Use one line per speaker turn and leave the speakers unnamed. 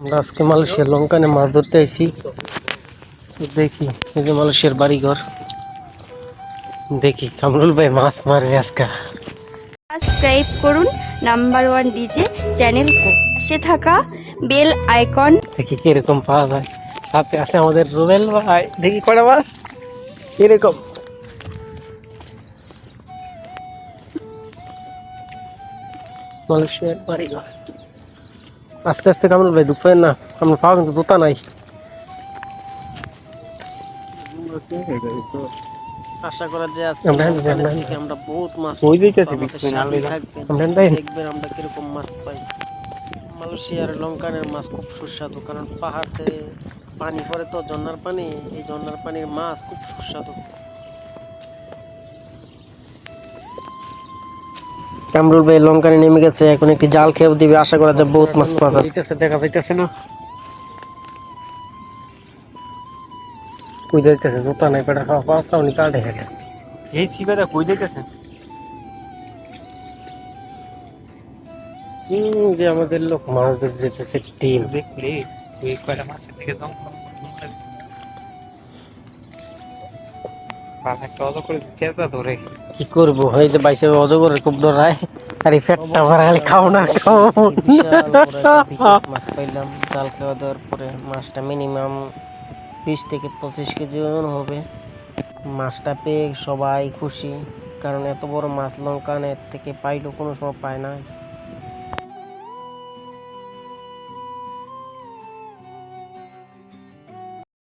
আমরা আজকে মালয়েশিয়ার লঙ্কানে মাছ ধরতে আইছি। দেখি এই যে মালয়েশিয়ার বাড়িঘর, দেখি কামরুল ভাই মাছ মারবে আজকে।
সাবস্ক্রাইব করুন নাম্বার 1 ডিজে চ্যানেল কো, পাশে থাকা বেল আইকন।
দেখি কিরকম পাওয়া যায়। সাথে আছে আমাদের রুবেল ভাই, দেখি কয়টা মাছ কিরকম। মালয়েশিয়ার বাড়িঘর আস্তে আস্তে কামরুল ভাই দুপুরের না, আমরা পাওয়া কিন্তু দোতা নাই।
আশা করা যায় আজকে
আমরা
থেকে আমরা বহুত মাছ
ওই দিকেছি
দেখবেন আমরা কিরকম মাছ পাই। মালয়েশিয়ার লঙ্কানের মাছ খুব সুস্বাদু, কারণ পাহাড়তে পানি পড়ে তো, ঝর্ণার পানি, এই ঝর্ণার পানির মাছ খুব সুস্বাদু।
কামরুল ভাই লঙ্কানে নেমে গেছে, এখন একটি জাল খেয়ে দিবে। আশা করা যায় বহুত মাছ পাওয়া যাবে। দেখা যাইতেছে না, কই যাইতেছে জুতা নাই, পেটা খাওয়া পাওয়া উনি কাটে হেঁটে
এই চিবাটা কই যাইতেছেন?
যে আমাদের লোক মাছ ধরতে যেতেছে টিম।
দেখলি ওই কয়টা মাছের দিকে যাও, একটা অজো করে কেজা ধরে
কি করবো, এই যে বাইসে অজগরের খুব ডরায়, আর এই পেটটা ভরা খালি খাও না খাও।
মাছ পাইলাম জাল খাওয়া দেওয়ার পরে। মাছটা মিনিমাম 20 থেকে 25 কেজি ওজন হবে। মাছটা পেয়ে সবাই খুশি, কারণ এত বড় মাছ লঙ্কানের থেকে পাইলেও কোনো সময় পায় না।